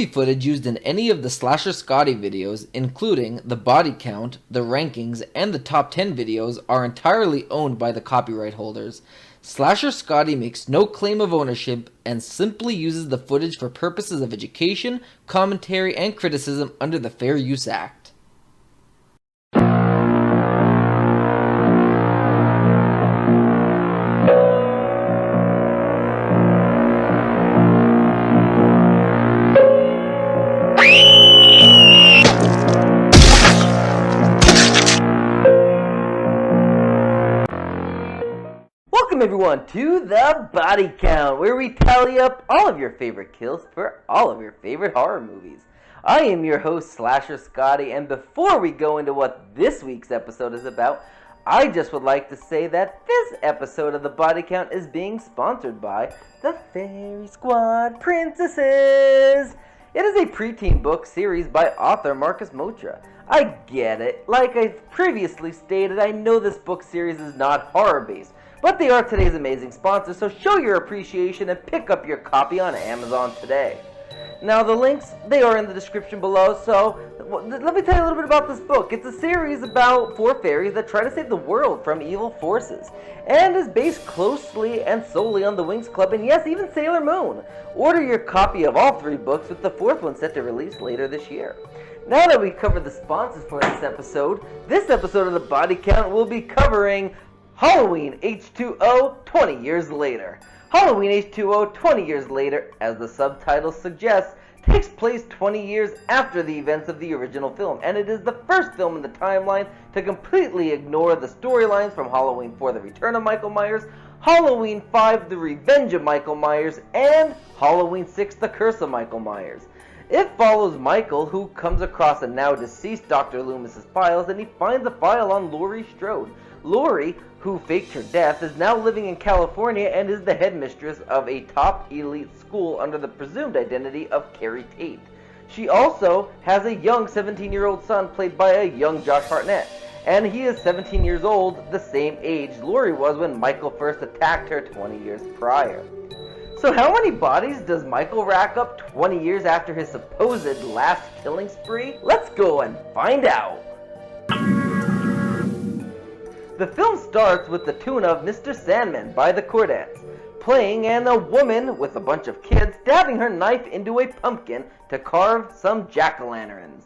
footage used in any of the Slasher Scotty videos, including the body count, the rankings, and the top 10 videos, are entirely owned by the copyright holders. Slasher Scotty makes no claim of ownership and simply uses the footage for purposes of education, commentary, and criticism under the Fair Use Act. Welcome everyone to The Body Count, where we tally up all of your favorite kills for all of your favorite horror movies. I am your host, Slasher Scotty, and before we go into what this week's episode is about, I just would like to say that this episode of The Body Count is being sponsored by the Fairy Squad Princesses. It is a preteen book series by author Marcus Motra. I get it. Like I previously stated, I know this book series is not horror-based, but they are today's amazing sponsors, so show your appreciation and pick up your copy on Amazon today. Now the links, they are in the description below, so let me tell you a little bit about this book. It's a series about 4 fairies that try to save the world from evil forces, and is based closely and solely on the Winx Club, and yes, even Sailor Moon. Order your copy of all 3 books, with the 4th one set to release later this year. Now that we've covered the sponsors for this episode of the Body Count will be covering Halloween H20 20 years later. Halloween H20 20 years later, as the subtitle suggests, takes place 20 years after the events of the original film, and it is the first film in the timeline to completely ignore the storylines from Halloween 4 The Return of Michael Myers, Halloween 5 The Revenge of Michael Myers, and Halloween 6 The Curse of Michael Myers. It follows Michael, who comes across a now deceased Dr. Loomis's files, and he finds a file on Laurie Strode. Laurie, who faked her death, is now living in California and is the headmistress of a top elite school under the presumed identity of Carrie Tate. She also has a young 17-year-old son played by a young Josh Hartnett, and he is 17 years old, the same age Laurie was when Michael first attacked her 20 years prior. So how many bodies does Michael rack up 20 years after his supposed last killing spree? Let's go and find out! The film starts with the tune of Mr. Sandman by the Chordettes playing, and a woman with a bunch of kids stabbing her knife into a pumpkin to carve some jack-o'-lanterns.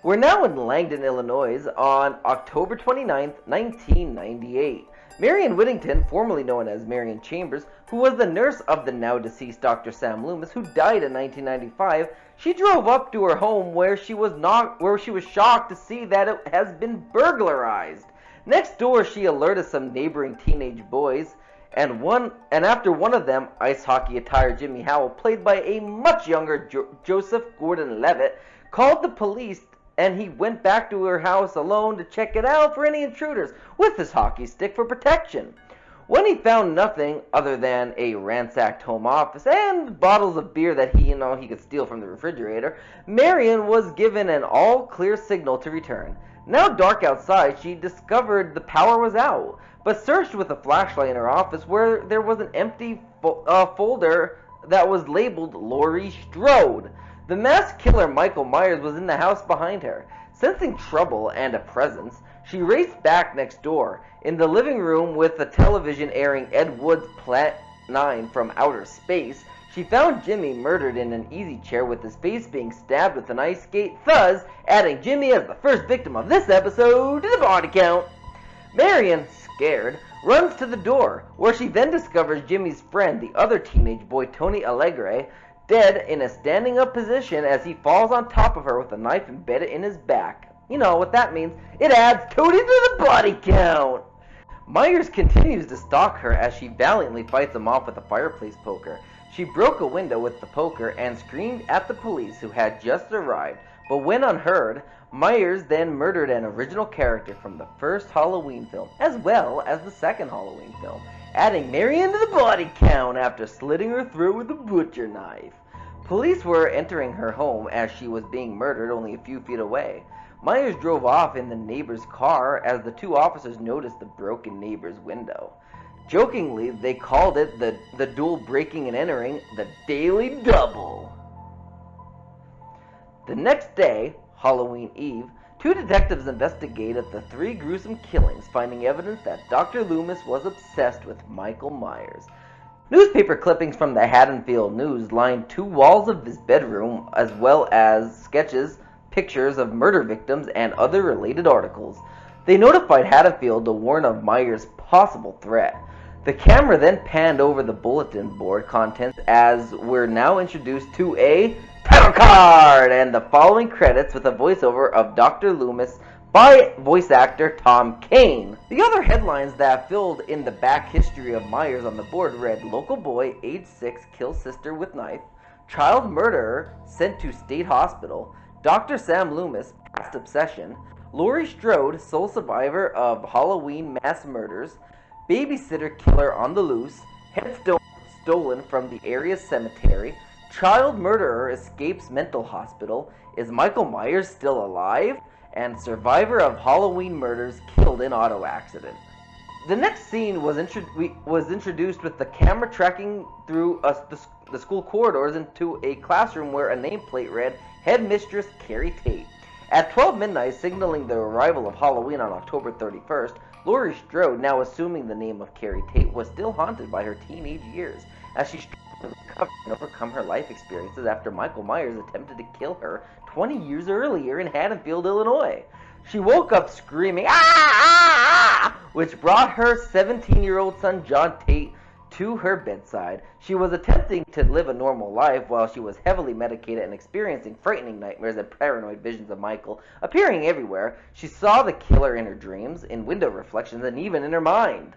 We're now in Langdon, Illinois on October 29th, 1998. Marion Whittington, formerly known as Marion Chambers, who was the nurse of the now deceased Dr. Sam Loomis, who died in 1995, she drove up to her home where she was shocked to see that it has been burglarized. Next door, she alerted some neighboring teenage boys, and after one of them, ice hockey attired Jimmy Howell, played by a much younger Joseph Gordon-Levitt, called the police, and he went back to her house alone to check it out for any intruders with his hockey stick for protection. When he found nothing other than a ransacked home office and bottles of beer that he could steal from the refrigerator, Marion was given an all-clear signal to return. Now dark outside, she discovered the power was out, but searched with a flashlight in her office where there was an empty folder that was labeled Laurie Strode. The masked killer Michael Myers was in the house behind her. Sensing trouble and a presence, she raced back next door. In the living room with the television airing Ed Wood's Planet 9 from Outer Space, she found Jimmy murdered in an easy chair with his face being stabbed with an ice skate, thus adding Jimmy as the first victim of this episode to the Body Count. Marion, scared, runs to the door, where she then discovers Jimmy's friend, the other teenage boy Tony Allegre, dead in a standing up position as he falls on top of her with a knife embedded in his back. You know what that means. It adds Tony to the Body Count. Myers continues to stalk her as she valiantly fights him off with a fireplace poker. She broke a window with the poker and screamed at the police, who had just arrived, but when unheard, Myers then murdered an original character from the first Halloween film, as well as the second Halloween film, adding Marion to the Body Count after slitting her throat with a butcher knife. Police were entering her home as she was being murdered only a few feet away. Myers drove off in the neighbor's car as the 2 officers noticed the broken neighbor's window. Jokingly, they called it the dual breaking and entering, the Daily Double. The next day, Halloween Eve, two detectives investigated the three gruesome killings, finding evidence that Dr. Loomis was obsessed with Michael Myers. Newspaper clippings from the Haddonfield News lined two walls of his bedroom, as well as sketches, pictures of murder victims, and other related articles. They notified Haddonfield to warn of Myers' possible threat. The camera then panned over the bulletin board contents as we're now introduced to a title card and the following credits with a voiceover of Dr. Loomis by voice actor Tom Kane. The other headlines that filled in the back history of Myers on the board read: local boy, age 6, kills sister with knife, child murderer sent to state hospital, Dr. Sam Loomis, past obsession, Laurie Strode, sole survivor of Halloween mass murders, babysitter killer on the loose, headstone stolen from the area cemetery, child murderer escapes mental hospital, is Michael Myers still alive, and survivor of Halloween murders killed in auto accident. The next scene was introduced with the camera tracking through the school corridors into a classroom where a nameplate read Headmistress Carrie Tate. At 12 midnight, signaling the arrival of Halloween on October 31st, Laurie Strode, now assuming the name of Carrie Tate, was still haunted by her teenage years as she struggled to recover and overcome her life experiences after Michael Myers attempted to kill her 20 years earlier in Haddonfield, Illinois. She woke up screaming, "Ah! Ah! Ah!" which brought her 17-year-old son John Tate to her bedside. She was attempting to live a normal life while she was heavily medicated and experiencing frightening nightmares and paranoid visions of Michael appearing everywhere. She saw the killer in her dreams, in window reflections, and even in her mind.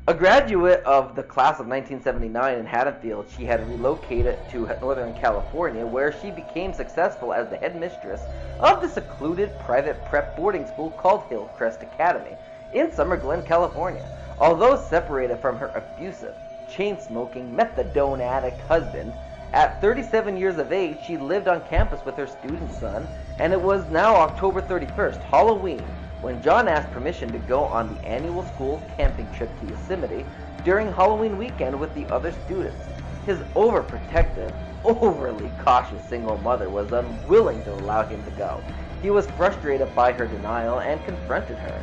A graduate of the class of 1979 in Haddonfield, she had relocated to Northern California, where she became successful as the headmistress of the secluded private prep boarding school called Hillcrest Academy in Summer Glen, California. Although separated from her abusive, chain-smoking, methadone addict husband, at 37 years of age, she lived on campus with her student son, and it was now October 31st, Halloween, when John asked permission to go on the annual school camping trip to Yosemite during Halloween weekend with the other students. His overprotective, overly cautious single mother was unwilling to allow him to go. He was frustrated by her denial and confronted her.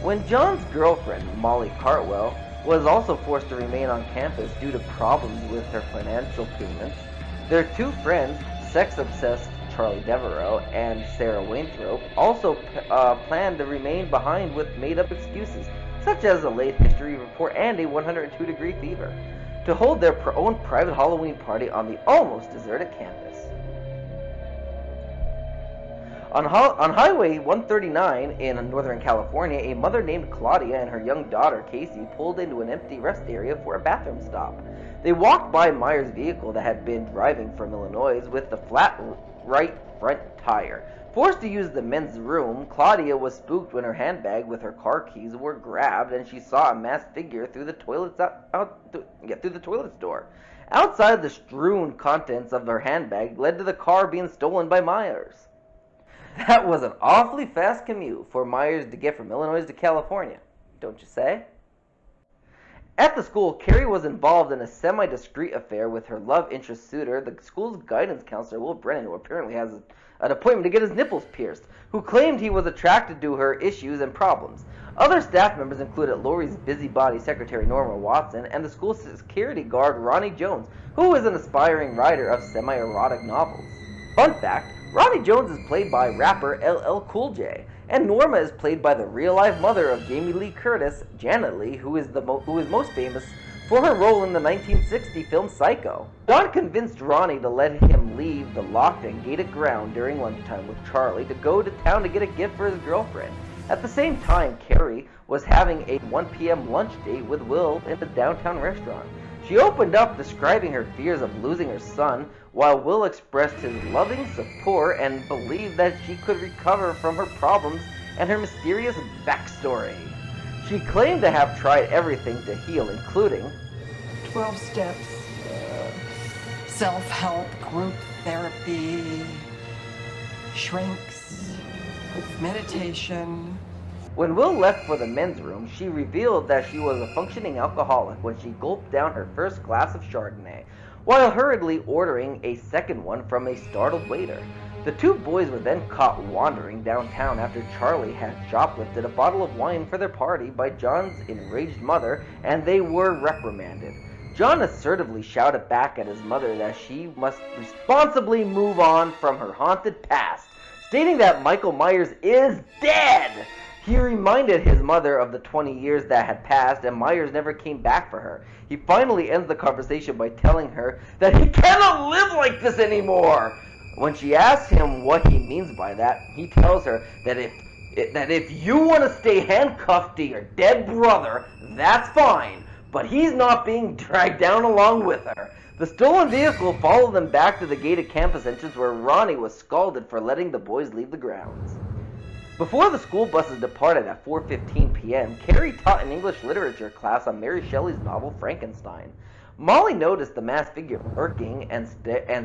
When John's girlfriend, Molly Cartwell, was also forced to remain on campus due to problems with her financial payments, their two friends, sex-obsessed Charlie Devereaux and Sarah Wainthrope, also planned to remain behind with made-up excuses, such as a late history report and a 102-degree fever, to hold their own private Halloween party on the almost deserted campus. On Highway 139 in Northern California, a mother named Claudia and her young daughter Casey pulled into an empty rest area for a bathroom stop. They walked by Myers' vehicle that had been driving from Illinois with the flat right front tire. Forced to use the men's room, Claudia was spooked when her handbag with her car keys were grabbed and she saw a masked figure through the toilet's door. Outside, the strewn contents of her handbag led to the car being stolen by Myers. That was an awfully fast commute for Myers to get from Illinois to California, don't you say? At the school, Carrie was involved in a semi-discreet affair with her love interest suitor, the school's guidance counselor, Will Brennan, who apparently has an appointment to get his nipples pierced, who claimed he was attracted to her issues and problems. Other staff members included Laurie's busybody secretary, Norma Watson, and the school security guard, Ronnie Jones, who is an aspiring writer of semi-erotic novels. Fun fact, Ronnie Jones is played by rapper LL Cool J, and Norma is played by the real-life mother of Jamie Lee Curtis, Janet Leigh, who is most famous for her role in the 1960 film Psycho. John convinced Ronnie to let him leave the locked and gated ground during lunchtime with Charlie to go to town to get a gift for his girlfriend. At the same time, Carrie was having a 1 p.m. lunch date with Will in the downtown restaurant. She opened up describing her fears of losing her son, while Will expressed his loving support and believed that she could recover from her problems and her mysterious backstory. She claimed to have tried everything to heal, including 12 steps, self-help, group therapy, shrinks, meditation. When Will left for the men's room, she revealed that she was a functioning alcoholic when she gulped down her first glass of Chardonnay. while hurriedly ordering a second one from a startled waiter. The two boys were then caught wandering downtown after Charlie had shoplifted a bottle of wine for their party by John's enraged mother, and they were reprimanded. John assertively shouted back at his mother that she must responsibly move on from her haunted past, stating that Michael Myers is dead. He reminded his mother of the 20 years that had passed, and Myers never came back for her. He finally ends the conversation by telling her that he cannot live like this anymore. When she asks him what he means by that, he tells her that if you want to stay handcuffed to your dead brother, that's fine, but he's not being dragged down along with her. The stolen vehicle followed them back to the gated campus entrance where Ronnie was scalded for letting the boys leave the grounds. Before the school buses departed at 4:15 p.m., Carrie taught an English literature class on Mary Shelley's novel Frankenstein. Molly noticed the masked figure lurking and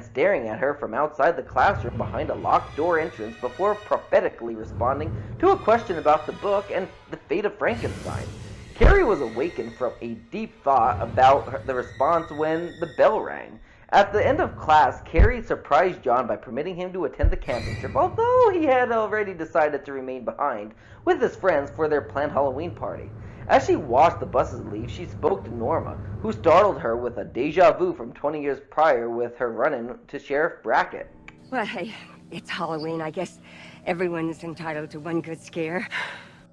staring at her from outside the classroom behind a locked door entrance before prophetically responding to a question about the book and the fate of Frankenstein. Carrie was awakened from a deep thought about the response when the bell rang. At the end of class, Carrie surprised John by permitting him to attend the camping trip, although he had already decided to remain behind with his friends for their planned Halloween party. As she watched the buses leave, she spoke to Norma, who startled her with a deja vu from 20 years prior with her run-in to Sheriff Brackett. Well, hey, it's Halloween. I guess everyone's entitled to one good scare.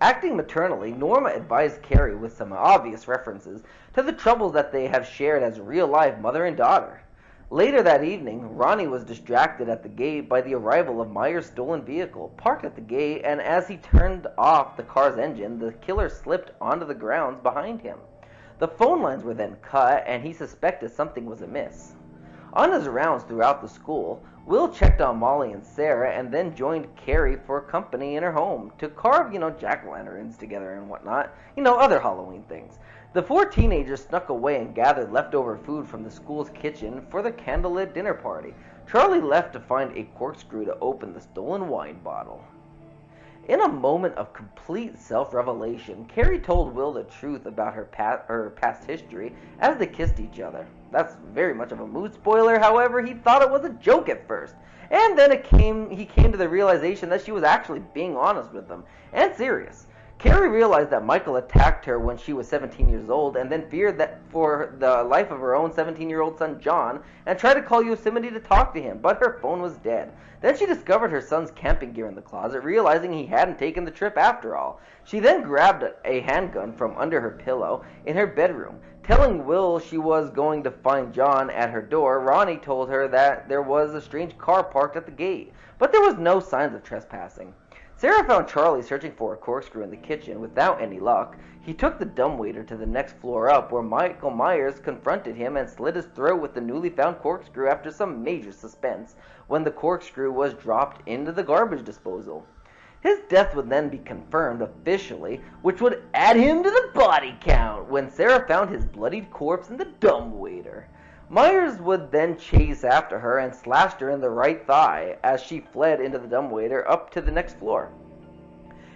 Acting maternally, Norma advised Carrie with some obvious references to the troubles that they have shared as real-life mother and daughter. Later that evening, Ronnie was distracted at the gate by the arrival of Myers' stolen vehicle, parked at the gate, and as he turned off the car's engine, the killer slipped onto the grounds behind him. The phone lines were then cut, and he suspected something was amiss. On his rounds throughout the school, Will checked on Molly and Sarah and then joined Carrie for company in her home to carve, jack-o'-lanterns together and whatnot, other Halloween things. The four teenagers snuck away and gathered leftover food from the school's kitchen for the candlelit dinner party. Charlie left to find a corkscrew to open the stolen wine bottle. In a moment of complete self-revelation, Carrie told Will the truth about her past history as they kissed each other. That's very much of a mood spoiler, however, he thought it was a joke at first. And then he came to the realization that she was actually being honest with him, and serious. Carrie realized that Michael attacked her when she was 17 years old and then feared that for the life of her own 17-year-old son John and tried to call Yosemite to talk to him, but her phone was dead. Then she discovered her son's camping gear in the closet, realizing he hadn't taken the trip after all. She then grabbed a handgun from under her pillow in her bedroom. Telling Will she was going to find John at her door, Ronnie told her that there was a strange car parked at the gate, but there was no signs of trespassing. Sarah found Charlie searching for a corkscrew in the kitchen without any luck. He took the dumbwaiter to the next floor up where Michael Myers confronted him and slit his throat with the newly found corkscrew after some major suspense when the corkscrew was dropped into the garbage disposal. His death would then be confirmed officially, which would add him to the body count when Sarah found his bloodied corpse in the dumbwaiter. Myers would then chase after her and slashed her in the right thigh as she fled into the dumbwaiter up to the next floor.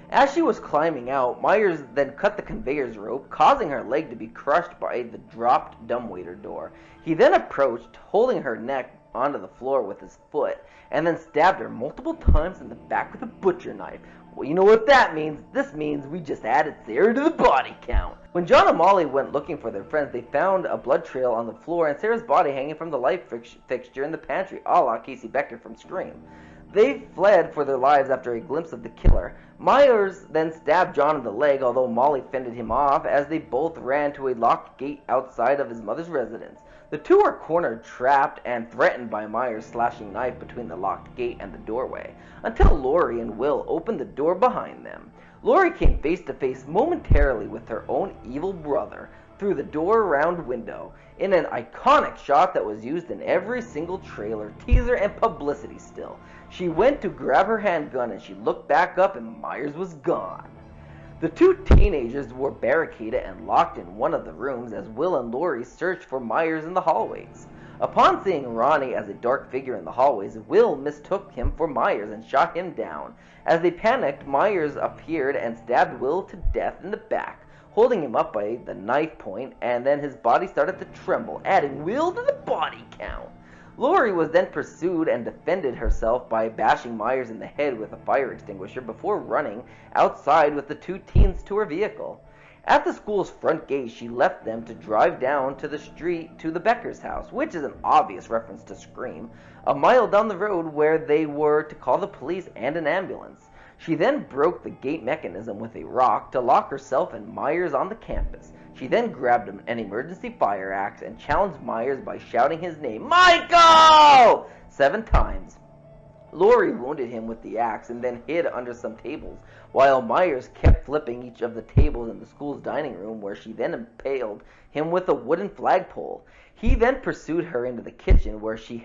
As she was climbing out, Myers then cut the conveyor's rope, causing her leg to be crushed by the dropped dumbwaiter door. He then approached, holding her neck onto the floor with his foot, and then stabbed her multiple times in the back with a butcher knife. Well, you know what that means. This means we just added Sarah to the body count. When John and Molly went looking for their friends, they found a blood trail on the floor and Sarah's body hanging from the light fixture in the pantry, a la Casey Becker from Scream. They fled for their lives after a glimpse of the killer. Myers then stabbed John in the leg, although Molly fended him off as they both ran to a locked gate outside of his mother's residence. The two are cornered, trapped, and threatened by Myers' slashing knife between the locked gate and the doorway, until Laurie and Will opened the door behind them. Laurie came face to face momentarily with her own evil brother through the door-round window, in an iconic shot that was used in every single trailer, teaser, and publicity still. She went to grab her handgun and she looked back up and Myers was gone. The two teenagers were barricaded and locked in one of the rooms as Will and Laurie searched for Myers in the hallways. Upon seeing Ronnie as a dark figure in the hallways, Will mistook him for Myers and shot him down. As they panicked, Myers appeared and stabbed Will to death in the back, holding him up by the knife point, and then his body started to tremble, adding wheel to the body count. Laurie was then pursued and defended herself by bashing Myers in the head with a fire extinguisher before running outside with the two teens to her vehicle. At the school's front gate, she left them to drive down to the street to the Becker's house, which is an obvious reference to Scream, a mile down the road where they were to call the police and an ambulance. She then broke the gate mechanism with a rock to lock herself and Myers on the campus. She then grabbed an emergency fire axe and challenged Myers by shouting his name, Michael! 7 times. Laurie wounded him with the axe and then hid under some tables, while Myers kept flipping each of the tables in the school's dining room, where she then impaled him with a wooden flagpole. He then pursued her into the kitchen, where she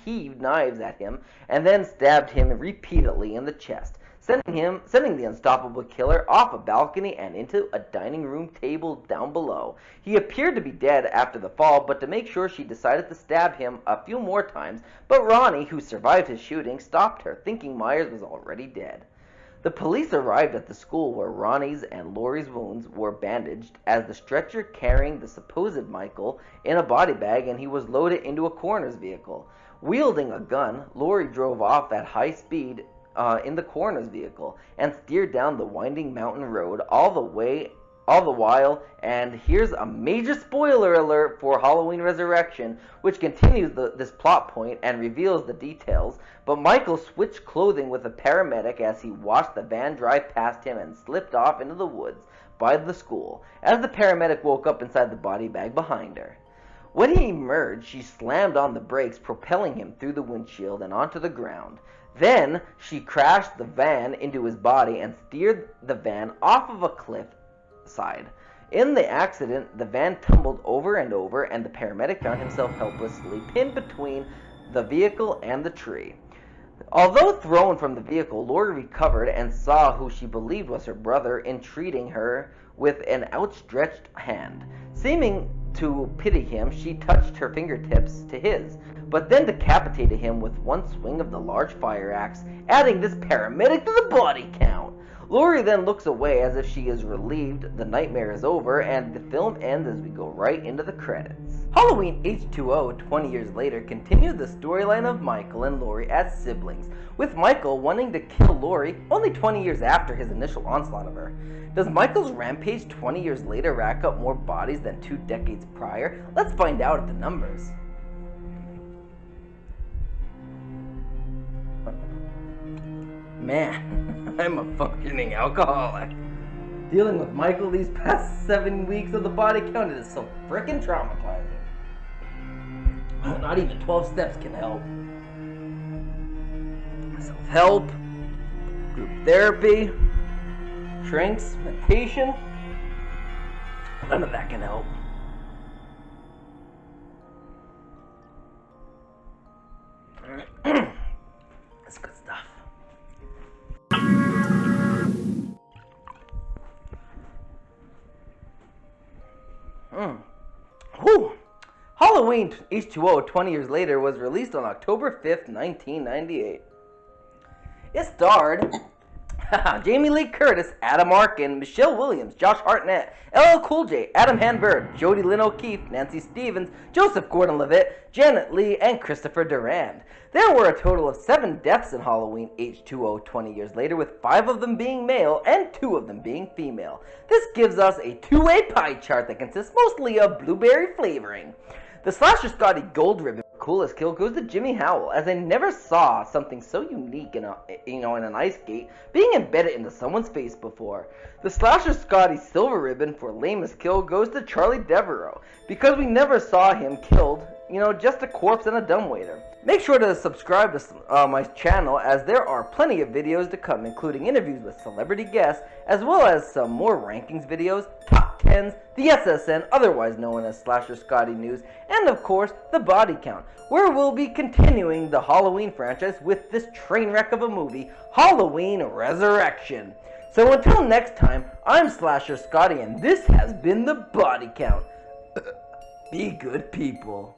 heaved knives at him and then stabbed him repeatedly in the chest, sending the unstoppable killer off a balcony and into a dining room table down below. He appeared to be dead after the fall, but to make sure, she decided to stab him a few more times, but Ronnie, who survived his shooting, stopped her, thinking Myers was already dead. The police arrived at the school where Ronnie's and Laurie's wounds were bandaged as the stretcher carrying the supposed Michael in a body bag, and he was loaded into a coroner's vehicle. Wielding a gun, Laurie drove off at high speed in the coroner's vehicle and steered down the winding mountain road all the while, and here's a major spoiler alert for Halloween Resurrection, which continues this plot point and reveals the details, but Michael switched clothing with a paramedic as he watched the van drive past him and slipped off into the woods by the school, as the paramedic woke up inside the body bag behind her. When he emerged, she slammed on the brakes, propelling him through the windshield and onto the ground. Then she crashed the van into his body and steered the van off of a cliff side. In the accident, the van tumbled over and over, and the paramedic found himself helplessly pinned between the vehicle and the tree. Although thrown from the vehicle, Laurie recovered and saw who she believed was her brother, entreating her with an outstretched hand. Seeming to pity him, she touched her fingertips to his, but then decapitated him with one swing of the large fire axe, adding this paramedic to the body count. Laurie then looks away as if she is relieved the nightmare is over, and the film ends as we go right into the credits. Halloween H20, 20 years later, continued the storyline of Michael and Laurie as siblings, with Michael wanting to kill Laurie only 20 years after his initial onslaught of her. Does Michael's rampage 20 years later rack up more bodies than 2 decades prior? Let's find out at the numbers. Man, I'm a functioning alcoholic. Dealing with Michael these past 7 weeks of the body count is so frickin' traumatizing. Not even 12 steps can help. Self-help, group therapy, shrinks, meditation, none of that can help. That's good stuff. Whew. Halloween H20, 20 years later, was released on October 5th, 1998. It starred Jamie Lee Curtis, Adam Arkin, Michelle Williams, Josh Hartnett, LL Cool J, Adam Hanberg, Jodie Lynn O'Keefe, Nancy Stevens, Joseph Gordon-Levitt, Janet Leigh, and Christopher Durand. There were a total of 7 deaths in Halloween H20, 20 years later, with 5 of them being male and 2 of them being female. This gives us a 2-way pie chart that consists mostly of blueberry flavoring. The Slasher Scotty Gold Ribbon coolest kill goes to Jimmy Howell, as I never saw something so unique in an ice skate being embedded into someone's face before. The Slasher Scotty Silver Ribbon for lamest kill goes to Charlie Devereaux, because we never saw him killed, just a corpse and a dumbwaiter. Make sure to subscribe to my channel, as there are plenty of videos to come, including interviews with celebrity guests, as well as some more rankings videos, top 10s, the SSN, otherwise known as Slasher Scotty News, and of course, the Body Count, where we'll be continuing the Halloween franchise with this train wreck of a movie, Halloween Resurrection. So until next time, I'm Slasher Scotty, and this has been the Body Count. Be good people.